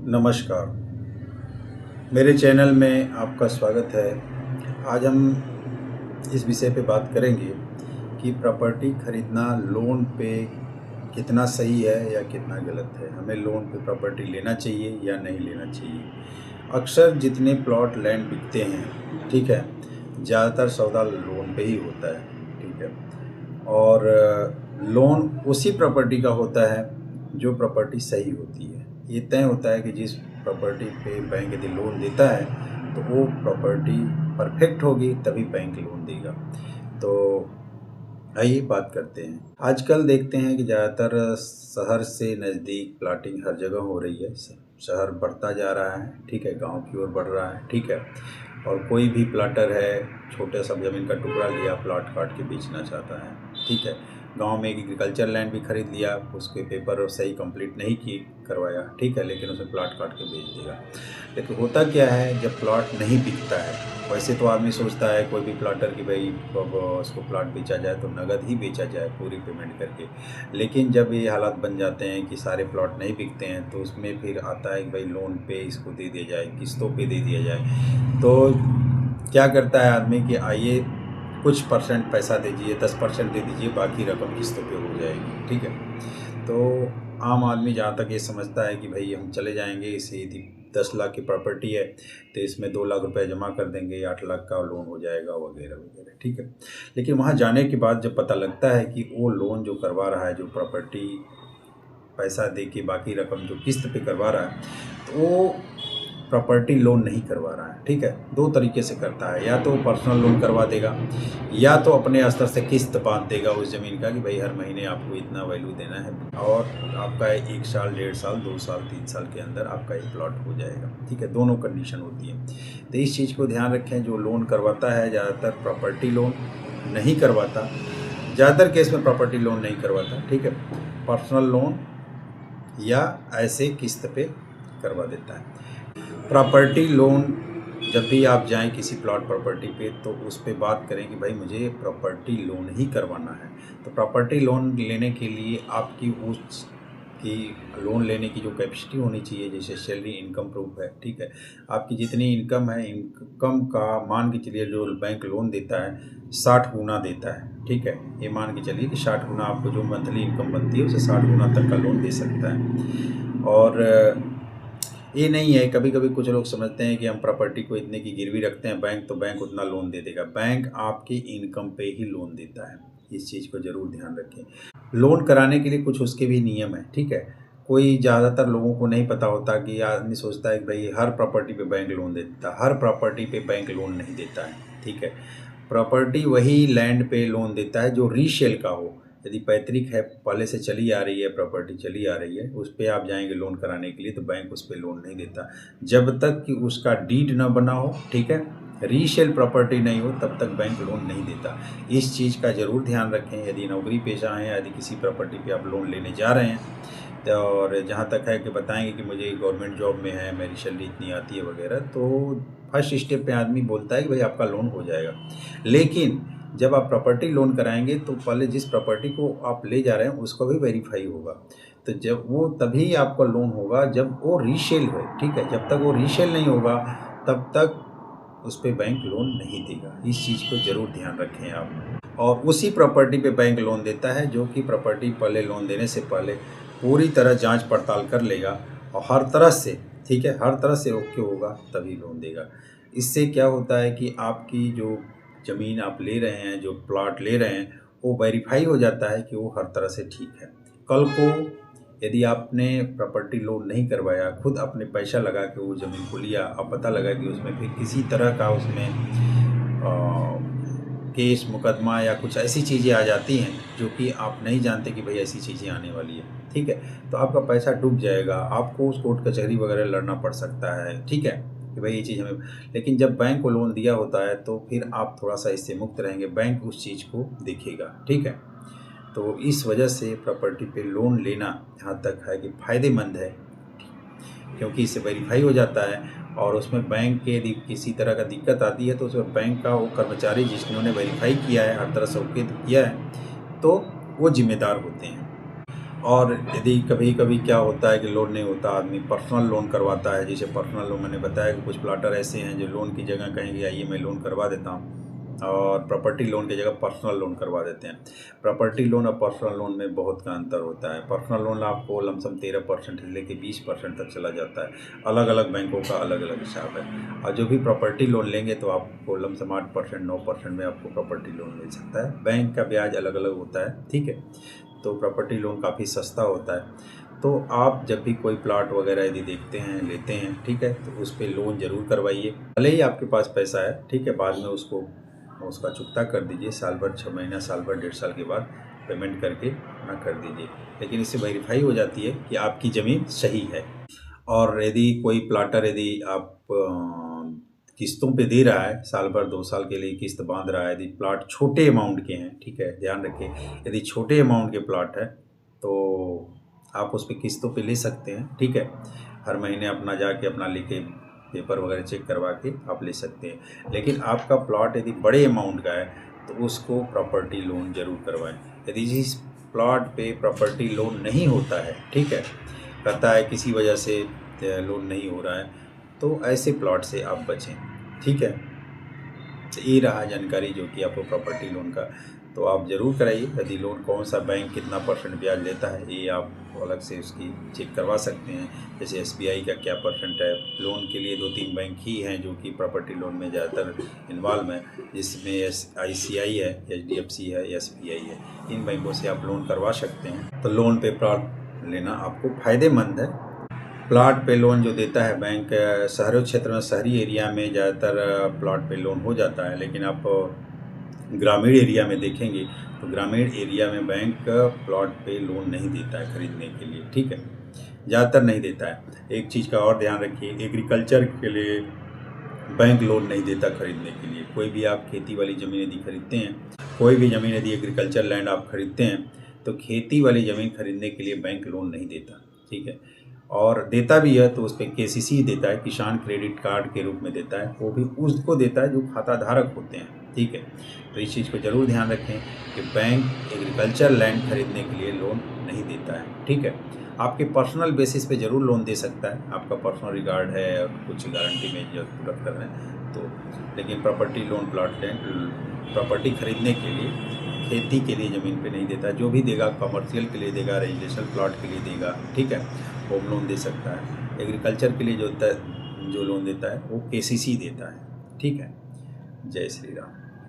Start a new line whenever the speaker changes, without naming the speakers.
नमस्कार, मेरे चैनल में आपका स्वागत है। आज हम इस विषय पे बात करेंगे कि प्रॉपर्टी खरीदना लोन पे कितना सही है या कितना गलत है। हमें लोन पे प्रॉपर्टी लेना चाहिए या नहीं लेना चाहिए। अक्सर जितने प्लॉट लैंड बिकते हैं, ठीक है, ज़्यादातर सौदा लोन पे ही होता है, ठीक है। और लोन उसी प्रॉपर्टी का होता है जो प्रॉपर्टी सही होती है। ये तय होता है कि जिस प्रॉपर्टी पे बैंक यदि लोन देता है तो वो प्रॉपर्टी परफेक्ट होगी तभी बैंक लोन देगा। तो आइए बात करते हैं। आजकल देखते हैं कि ज़्यादातर शहर से नज़दीक प्लाटिंग हर जगह हो रही है। शहर बढ़ता जा रहा है, ठीक है, गांव की ओर बढ़ रहा है, ठीक है। और कोई भी प्लाटर है, छोटे सा ज़मीन का टुकड़ा लिया, प्लाट काट के बेचना चाहता है, ठीक है। गांव में एक एग्रीकल्चर लैंड भी खरीद लिया, उसके पेपर सही कंप्लीट नहीं किए करवाया, ठीक है, लेकिन उसे प्लाट काट के बेच देगा। लेकिन होता क्या है, जब प्लाट नहीं बिकता है, वैसे तो आदमी सोचता है कोई भी प्लाटर कि भाई अब उसको प्लाट बेचा जाए तो नगद ही बेचा जाए पूरी पेमेंट करके। लेकिन जब ये हालात बन जाते हैं कि सारे प्लॉट नहीं बिकते हैं तो उसमें फिर आता है कि भाई लोन पे इसको दे दिया जाए, किस्तों पे दे दिया जाए। तो क्या करता है आदमी कि आइए कुछ परसेंट पैसा दीजिए, 10% दे दीजिए, बाकी रकम किस्तों पे हो जाएगी, ठीक है। तो आम आदमी जहाँ तक ये समझता है कि भाई हम चले जाएंगे, इसे यदि 10 लाख की प्रॉपर्टी है तो इसमें 2 लाख रुपए जमा कर देंगे, 8 लाख का लोन हो जाएगा वगैरह वगैरह, ठीक है। लेकिन वहाँ जाने के बाद जब पता लगता है कि वो लोन जो करवा रहा है, जो प्रॉपर्टी पैसा दे के बाकी रकम जो किस्त पे करवा रहा है, तो वो प्रॉपर्टी लोन नहीं करवा रहा है, ठीक है। दो तरीके से करता है, या तो पर्सनल लोन करवा देगा या तो अपने स्तर से किस्त बांध देगा उस ज़मीन का कि भाई हर महीने आपको इतना वैल्यू देना है और आपका 1 साल, 1.5 साल, 2 साल, 3 साल के अंदर आपका एक प्लॉट हो जाएगा, ठीक है। दोनों कंडीशन होती है। तो इस चीज़ को ध्यान रखें, जो लोन करवाता है ज़्यादातर प्रॉपर्टी लोन नहीं करवाता, ज़्यादातर केस में प्रॉपर्टी लोन नहीं करवाता, ठीक है। पर्सनल लोन या ऐसे किस्त पे करवा देता है। प्रॉपर्टी लोन जब भी आप जाएं किसी प्लॉट प्रॉपर्टी पे तो उस पे बात करें कि भाई मुझे प्रॉपर्टी लोन ही करवाना है। तो प्रॉपर्टी लोन लेने के लिए आपकी उसकी लोन लेने की जो कैपेसिटी होनी चाहिए, जैसे सैलरी, इनकम प्रूफ है, ठीक है। आपकी जितनी इनकम है, इनकम का मान के चलिए जो बैंक लोन देता है 60 गुना देता है, ठीक है। ये मान के चलिए कि 60 गुना आपको जो मंथली इनकम बनती है उसे 60 गुना तक का लोन दे सकता है। और ये नहीं है, कभी कभी कुछ लोग समझते हैं कि हम प्रॉपर्टी को इतने की गिरवी रखते हैं बैंक तो बैंक उतना लोन दे देगा। बैंक आपकी इनकम पे ही लोन देता है, इस चीज़ को ज़रूर ध्यान रखें। लोन कराने के लिए कुछ उसके भी नियम है, ठीक है। कोई ज़्यादातर लोगों को नहीं पता होता कि आदमी सोचता है कि भाई हर प्रॉपर्टी पे बैंक लोन देता है। हर प्रॉपर्टी पे बैंक लोन नहीं देता है, ठीक है। प्रॉपर्टी वही लैंड पे लोन देता है जो रीसेल का हो। यदि पैतृक है, पहले से चली आ रही है, प्रॉपर्टी चली आ रही है, उस पर आप जाएंगे लोन कराने के लिए तो बैंक उस पर लोन नहीं देता जब तक कि उसका डीड न बना हो, ठीक है। रीसेल प्रॉपर्टी नहीं हो तब तक बैंक लोन नहीं देता। इस चीज़ का ज़रूर ध्यान रखें। यदि नौकरी पेशा है, यदि किसी प्रॉपर्टी पे आप लोन लेने जा रहे हैं और जहाँ तक है कि बताएंगे कि मुझे गवर्नमेंट जॉब में है, मेरी सैलरी इतनी आती है वगैरह, तो फर्स्ट स्टेप पे आदमी बोलता है कि भाई आपका लोन हो जाएगा। लेकिन जब आप प्रॉपर्टी लोन कराएंगे तो पहले जिस प्रॉपर्टी को आप ले जा रहे हैं उसका भी वेरीफाई होगा। तो जब वो तभी आपका लोन होगा जब वो रीसेल है, ठीक है। जब तक वो रीसेल नहीं होगा तब तक उस पर बैंक लोन नहीं देगा। इस चीज़ को ज़रूर ध्यान रखें आप। और उसी प्रॉपर्टी पे बैंक लोन देता है जो कि प्रॉपर्टी पहले लोन देने से पहले पूरी तरह जांच पड़ताल कर लेगा और हर तरह से, ठीक है, हर तरह से ओके होगा तभी लोन देगा। इससे क्या होता है कि आपकी जो ज़मीन आप ले रहे हैं, जो प्लॉट ले रहे हैं, वो वेरीफाई हो जाता है कि वो हर तरह से ठीक है। कल को यदि आपने प्रॉपर्टी लोन नहीं करवाया, खुद अपने पैसा लगा के वो ज़मीन को लिया, अब पता लगा कि उसमें फिर किसी तरह का उसमें केस मुकदमा या कुछ ऐसी चीज़ें आ जाती हैं जो कि आप नहीं जानते कि भाई ऐसी चीज़ें आने वाली है, ठीक है। तो आपका पैसा डूब जाएगा, आपको उस कोर्ट कचहरी वगैरह लड़ना पड़ सकता है, ठीक है, कि भाई ये चीज़ हमें। लेकिन जब बैंक को लोन दिया होता है तो फिर आप थोड़ा सा इससे मुक्त रहेंगे, बैंक उस चीज़ को देखेगा, ठीक है। तो इस वजह से प्रॉपर्टी पे लोन लेना यहाँ तक है कि फ़ायदेमंद है, क्योंकि इससे वेरीफाई हो जाता है और उसमें बैंक के यदि किसी तरह का दिक्कत आती है तो उसमें बैंक का वो कर्मचारी जिन्होंने वेरीफाई किया है, हर तरह से ओके किया है, तो वो जिम्मेदार होते हैं। और यदि कभी कभी क्या होता है कि लोन नहीं होता, आदमी पर्सनल लोन करवाता है। जैसे पर्सनल लोन मैंने बताया कि कुछ प्लाटर ऐसे हैं जो लोन की जगह कहेंगे आइए मैं लोन करवा देता हूँ, और प्रॉपर्टी लोन की जगह पर्सनल लोन करवा देते हैं। प्रॉपर्टी लोन और पर्सनल लोन में बहुत का अंतर होता है। पर्सनल लोन आपको लमसम 13% से लेकर 20% तक चला जाता है। अलग अलग बैंकों का अलग अलग हिसाब है। और जो भी प्रॉपर्टी लोन लेंगे तो आपको लमसम 8% 9% में आपको प्रॉपर्टी लोन मिल सकता है। बैंक का ब्याज अलग अलग होता है, ठीक है। तो प्रॉपर्टी लोन काफ़ी सस्ता होता है। तो आप जब भी कोई प्लाट वगैरह यदि देखते हैं, लेते हैं, ठीक है, तो उस पर लोन ज़रूर करवाइए। भले ही आपके पास पैसा है, ठीक है, बाद में उसका चुकता कर दीजिए। साल भर, 6 महीना, साल भर, 1.5 साल के बाद पेमेंट करके ना कर दीजिए। लेकिन इससे वेरीफाई हो जाती है कि आपकी ज़मीन सही है। और यदि कोई प्लाटर यदि आप किस्तों पे दे रहा है, साल भर 2 साल के लिए किस्त बांध रहा है, यदि प्लाट छोटे अमाउंट के हैं, ठीक है, ध्यान रखें, यदि छोटे अमाउंट के प्लाट है तो आप उस पर किस्तों पे ले सकते हैं, ठीक है। हर महीने अपना जाके अपना लेके पेपर वगैरह चेक करवा के आप ले सकते हैं। लेकिन आपका प्लॉट यदि बड़े अमाउंट का है तो उसको प्रॉपर्टी लोन ज़रूर करवाएं। यदि जिस प्लॉट पे प्रॉपर्टी लोन नहीं होता है, ठीक है, कहता है किसी वजह से लोन नहीं हो रहा है, तो ऐसे प्लॉट से आप बचें, ठीक है। तो ये रहा जानकारी जो कि आपको प्रॉपर्टी लोन का, तो आप ज़रूर कराइए। यदि लोन कौन सा बैंक कितना % ब्याज लेता है ये आप अलग से उसकी चेक करवा सकते हैं। जैसे SBI का क्या % है। लोन के लिए 2-3 बैंक ही हैं जो कि प्रॉपर्टी लोन में ज़्यादातर इन्वॉल्व हैं, जिसमें ICI है, HDFC है, SBI है। इन बैंकों से आप लोन करवा सकते हैं। तो लोन पे प्लॉट लेना आपको फ़ायदेमंद है। प्लाट पे लोन जो देता है बैंक, शहरी क्षेत्र में, शहरी एरिया में ज़्यादातर प्लाट पे लोन हो जाता है। लेकिन आप ग्रामीण एरिया में देखेंगे तो ग्रामीण एरिया में बैंक प्लॉट पे लोन नहीं देता है खरीदने के लिए, ठीक है, ज़्यादातर नहीं देता है। एक चीज़ का और ध्यान रखिए, एग्रीकल्चर के लिए बैंक लोन नहीं देता खरीदने के लिए। कोई भी आप खेती वाली ज़मीन यदि खरीदते हैं, कोई भी ज़मीन यदि एग्रीकल्चर लैंड आप खरीदते हैं, तो खेती वाली ज़मीन खरीदने के लिए बैंक लोन नहीं देता, ठीक है। और देता भी है तो उस पर KCC देता है, किसान क्रेडिट कार्ड के रूप में देता है। वो भी उसको देता है जो खाता धारक होते हैं, ठीक है। तो इस चीज़ को ज़रूर ध्यान रखें कि बैंक एग्रीकल्चर लैंड खरीदने के लिए लोन नहीं देता है, ठीक है। आपके पर्सनल बेसिस पे ज़रूर लोन दे सकता है, आपका पर्सनल रिगार्ड है और कुछ गारंटी में जो पूरा कर रहे हैं तो। लेकिन प्रॉपर्टी लोन, प्रॉपर्टी खरीदने के लिए, खेती के लिए ज़मीन पे नहीं देता। जो भी देगा कमर्शियल के लिए देगा, रेजिडेंशियल प्लॉट के लिए देगा, ठीक है, होम लोन दे सकता है। एग्रीकल्चर के लिए जो लोन देता है वो KCC देता है, ठीक है। जय श्री राम।